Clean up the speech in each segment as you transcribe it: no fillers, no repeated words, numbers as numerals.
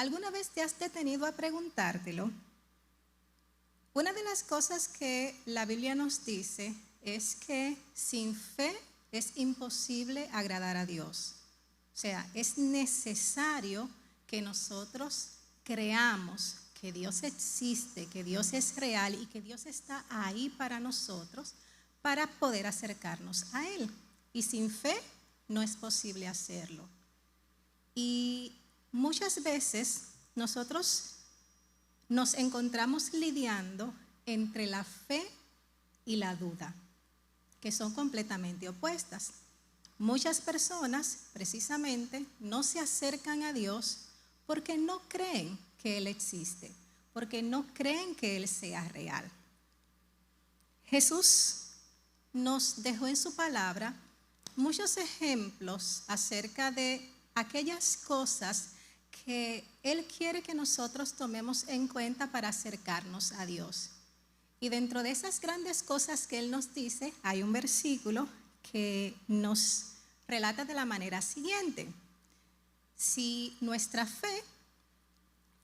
¿Alguna vez te has detenido a preguntártelo? Una de las cosas que la Biblia nos dice es que sin fe es imposible agradar a Dios. O sea, es necesario que nosotros creamos que Dios existe, que Dios es real y que Dios está ahí para nosotros para poder acercarnos a Él. Y sin fe no es posible hacerlo. Y muchas veces nosotros nos encontramos lidiando entre la fe y la duda, que son completamente opuestas. Muchas personas precisamente no se acercan a Dios porque no creen que Él existe, porque no creen que Él sea real. Jesús nos dejó en su palabra muchos ejemplos acerca de aquellas cosas que Él quiere que nosotros tomemos en cuenta para acercarnos a Dios. Y dentro de esas grandes cosas que Él nos dice, hay un versículo que nos relata de la manera siguiente: si nuestra fe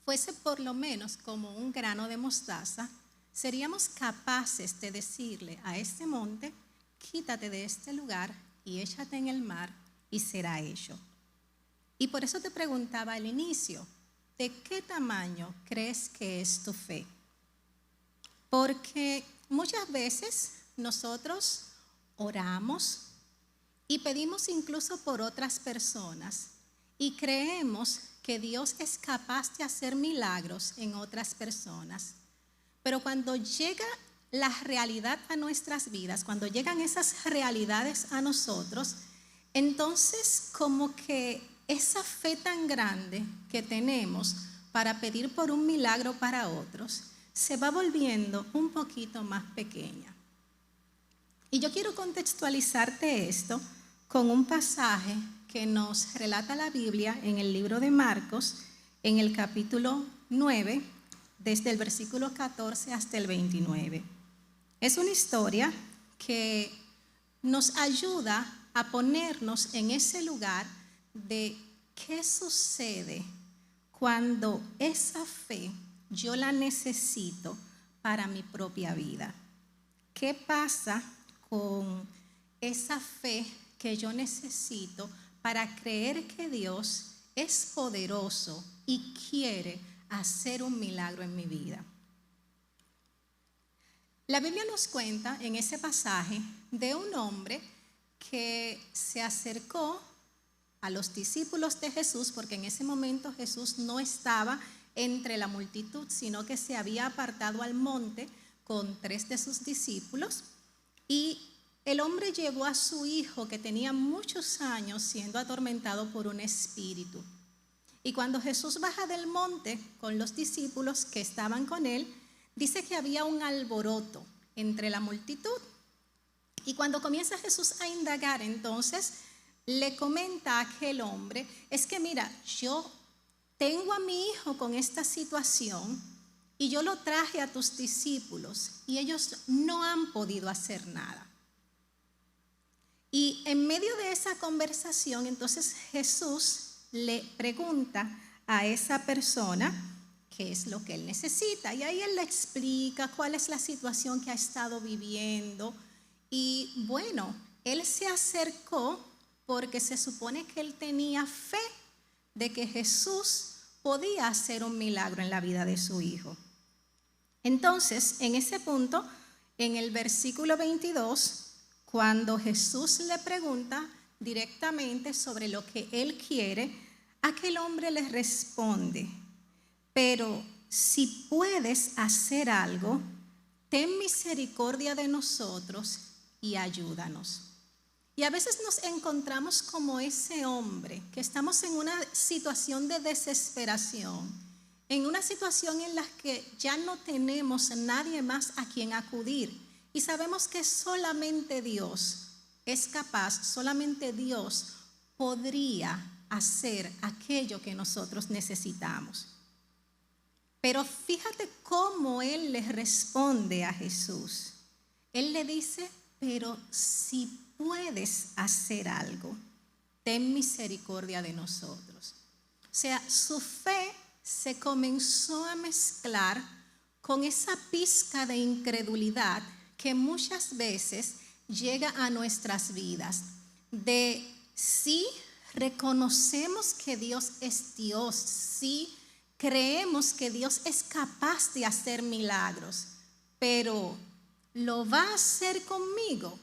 fuese por lo menos como un grano de mostaza, seríamos capaces de decirle a este monte: quítate de este lugar y échate en el mar, y será hecho. Y por eso te preguntaba al inicio, ¿de qué tamaño crees que es tu fe? Porque muchas veces nosotros oramos y pedimos incluso por otras personas y creemos que Dios es capaz de hacer milagros en otras personas. Pero cuando llega la realidad a nuestras vidas, cuando llegan esas realidades a nosotros, entonces como que esa fe tan grande que tenemos para pedir por un milagro para otros se va volviendo un poquito más pequeña. Y yo quiero contextualizarte esto con un pasaje que nos relata la Biblia en el libro de Marcos, en el capítulo 9, desde el versículo 14 hasta el 29. Es una historia que nos ayuda a ponernos en ese lugar de qué sucede cuando esa fe yo la necesito para mi propia vida. ¿Qué pasa con esa fe que yo necesito para creer que Dios es poderoso y quiere hacer un milagro en mi vida? La Biblia nos cuenta en ese pasaje de un hombre que se acercó a los discípulos de Jesús, porque en ese momento Jesús no estaba entre la multitud, sino que se había apartado al monte con 3 de sus discípulos, y el hombre llevó a su hijo que tenía muchos años siendo atormentado por un espíritu. Y cuando Jesús baja del monte con los discípulos que estaban con él, dice que había un alboroto entre la multitud. Y cuando comienza Jesús a indagar, entonces le comenta a aquel hombre: es que mira, yo tengo a mi hijo con esta situación y yo lo traje a tus discípulos y ellos no han podido hacer nada. Y en medio de esa conversación, entonces Jesús le pregunta a esa persona qué es lo que él necesita. Y ahí él le explica cuál es la situación que ha estado viviendo. Y bueno, él se acercó porque se supone que él tenía fe de que Jesús podía hacer un milagro en la vida de su hijo. Entonces, en ese punto, en el versículo 22, cuando Jesús le pregunta directamente sobre lo que él quiere, aquel hombre le responde: pero si puedes hacer algo, ten misericordia de nosotros y ayúdanos. Y a veces nos encontramos como ese hombre, que estamos en una situación de desesperación, en una situación en la que ya no tenemos nadie más a quien acudir. Y sabemos que solamente Dios es capaz, solamente Dios podría hacer aquello que nosotros necesitamos. Pero fíjate cómo él le responde a Jesús. Él le dice: pero si puedes hacer algo, ten misericordia de nosotros. O sea, su fe se comenzó a mezclar con esa pizca de incredulidad que muchas veces llega a nuestras vidas. De sí reconocemos que Dios es Dios, sí creemos que Dios es capaz de hacer milagros, pero ¿lo va a hacer conmigo?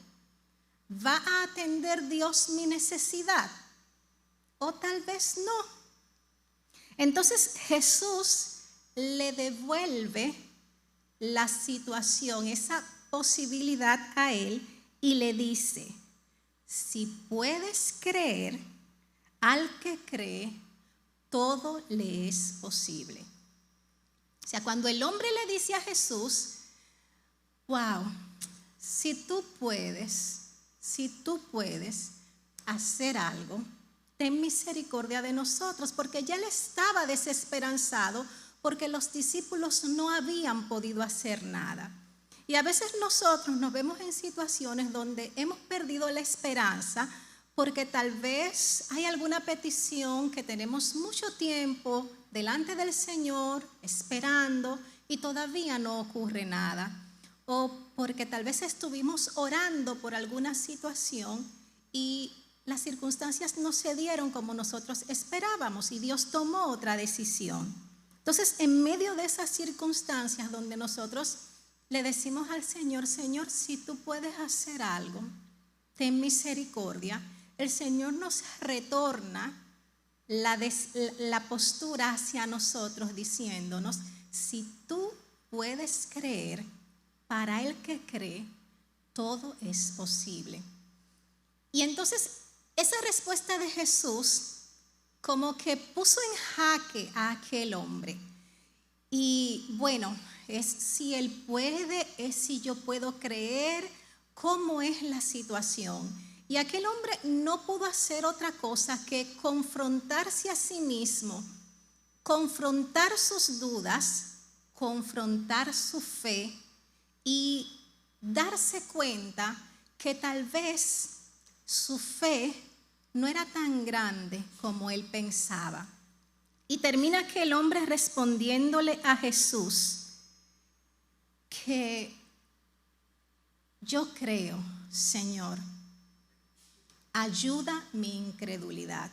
¿Va a atender Dios mi necesidad? O tal vez no. Entonces Jesús le devuelve la situación, esa posibilidad a él y le dice: si puedes creer, al que cree, todo le es posible. O sea, cuando el hombre le dice a Jesús: wow, si tú puedes hacer algo, ten misericordia de nosotros, porque ya él estaba desesperanzado porque los discípulos no habían podido hacer nada. Y a veces nosotros nos vemos en situaciones donde hemos perdido la esperanza porque tal vez hay alguna petición que tenemos mucho tiempo delante del Señor esperando y todavía no ocurre nada. O porque tal vez estuvimos orando por alguna situación y las circunstancias no se dieron como nosotros esperábamos y Dios tomó otra decisión. Entonces, en medio de esas circunstancias donde nosotros le decimos al Señor: Señor, si tú puedes hacer algo, ten misericordia, el Señor nos retorna la postura hacia nosotros diciéndonos: si tú puedes creer, para el que cree, todo es posible. Y entonces esa respuesta de Jesús como que puso en jaque a aquel hombre. Y bueno, es si él puede, es si yo puedo creer, cómo es la situación. Y aquel hombre no pudo hacer otra cosa que confrontarse a sí mismo, confrontar sus dudas, confrontar su fe y darse cuenta que tal vez su fe no era tan grande como él pensaba. Y termina aquel hombre respondiéndole a Jesús que: yo creo, Señor, ayuda mi incredulidad.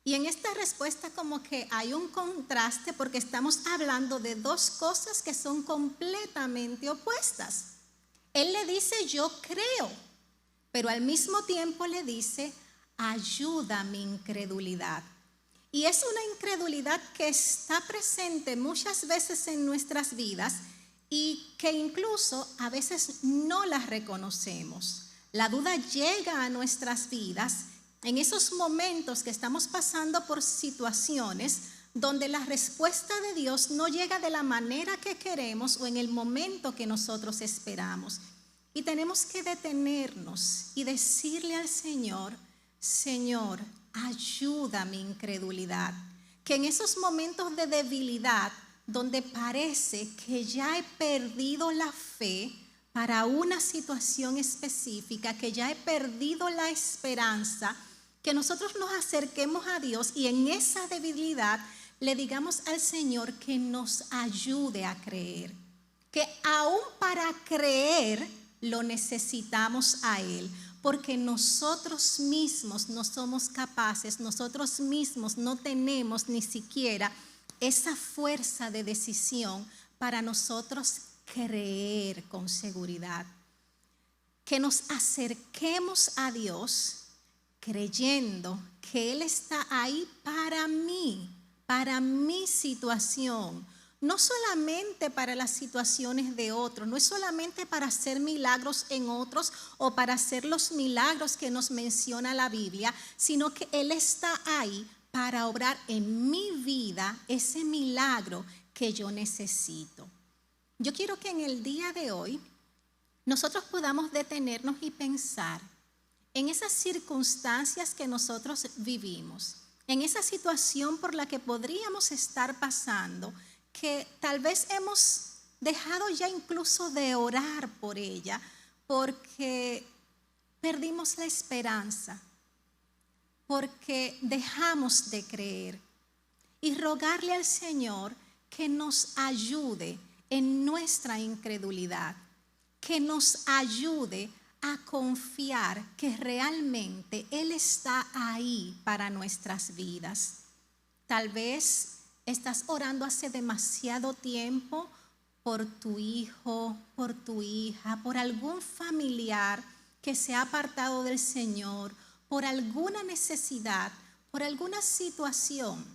Y en esta respuesta como que hay un contraste porque estamos hablando de dos cosas que son completamente opuestas. Él le dice: yo creo, pero al mismo tiempo le dice: ayuda mi incredulidad. Y es una incredulidad que está presente muchas veces en nuestras vidas y que incluso a veces no la reconocemos. La duda llega a nuestras vidas en esos momentos que estamos pasando por situaciones donde la respuesta de Dios no llega de la manera que queremos o en el momento que nosotros esperamos. Y tenemos que detenernos y decirle al Señor: Señor, ayuda mi incredulidad. Que en esos momentos de debilidad, donde parece que ya he perdido la fe para una situación específica, que ya he perdido la esperanza, que nosotros nos acerquemos a Dios y en esa debilidad le digamos al Señor que nos ayude a creer. Que aún para creer lo necesitamos a Él. Porque nosotros mismos no somos capaces, nosotros mismos no tenemos ni siquiera esa fuerza de decisión para nosotros creer con seguridad. Que nos acerquemos a Dios creyendo que Él está ahí para mí, para mi situación. No solamente para las situaciones de otros, no es solamente para hacer milagros en otros o para hacer los milagros que nos menciona la Biblia, sino que Él está ahí para obrar en mi vida ese milagro que yo necesito. Yo quiero que en el día de hoy nosotros podamos detenernos y pensar en esas circunstancias que nosotros vivimos, en esa situación por la que podríamos estar pasando, que tal vez hemos dejado ya incluso de orar por ella porque perdimos la esperanza, porque dejamos de creer. y rogarle al Señor que nos ayude en nuestra incredulidad, que nos ayude a confiar que realmente Él está ahí para nuestras vidas. Tal vez estás orando hace demasiado tiempo por tu hijo, por tu hija, por algún familiar que se ha apartado del Señor, por alguna necesidad, por alguna situación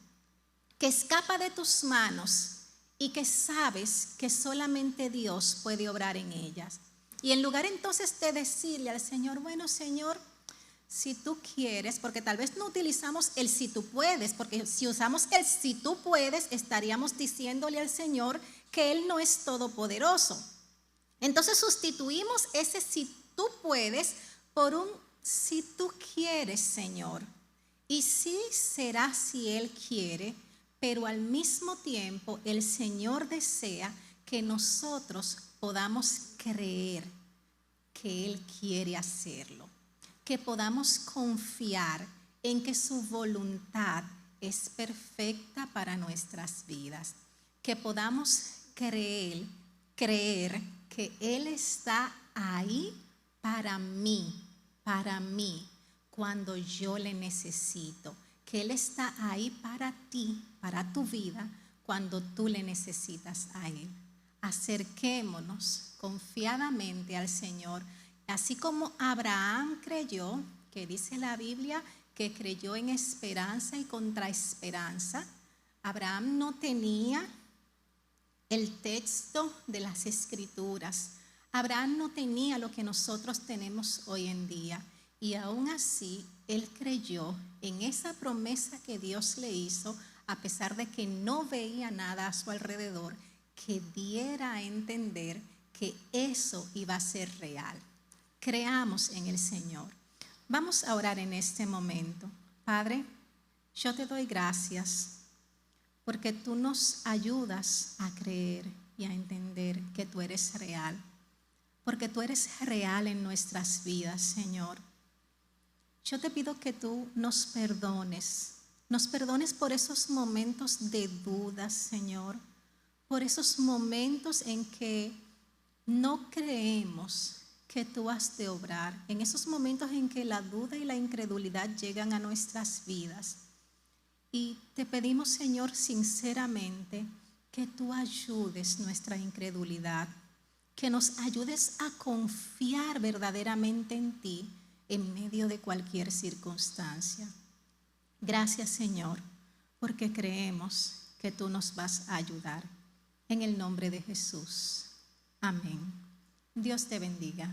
que escapa de tus manos y que sabes que solamente Dios puede obrar en ellas. Y en lugar entonces de decirle al Señor, bueno, Señor, si tú quieres, porque tal vez no utilizamos el si tú puedes, porque si usamos el si tú puedes, estaríamos diciéndole al Señor que Él no es todopoderoso. Entonces sustituimos ese si tú puedes por un si tú quieres, Señor. Y sí será si Él quiere, pero al mismo tiempo el Señor desea que nosotros podamos creer que Él quiere hacerlo, que podamos confiar en que su voluntad es perfecta para nuestras vidas, que podamos creer que Él está ahí para mí, cuando yo le necesito, que Él está ahí para ti, para tu vida, cuando tú le necesitas a Él. Acerquémonos confiadamente al Señor, así como Abraham creyó, que dice la Biblia que creyó en esperanza y contra esperanza. Abraham no tenía el texto de las Escrituras. Abraham no tenía lo que nosotros tenemos hoy en día. Y aún así, él creyó en esa promesa que Dios le hizo, a pesar de que no veía nada a su alrededor, que diera a entender que eso iba a ser real. Creamos en el Señor. Vamos a orar en este momento. Padre, yo te doy gracias porque tú nos ayudas a creer y a entender que tú eres real. Porque tú eres real en nuestras vidas, Señor. Yo te pido que tú nos perdones por esos momentos de dudas, Señor, por esos momentos en que no creemos que tú has de obrar, en esos momentos en que la duda y la incredulidad llegan a nuestras vidas. Y te pedimos, Señor, sinceramente, que tú ayudes nuestra incredulidad, que nos ayudes a confiar verdaderamente en ti en medio de cualquier circunstancia. Gracias, Señor, porque creemos que tú nos vas a ayudar. En el nombre de Jesús. Amén. Dios te bendiga.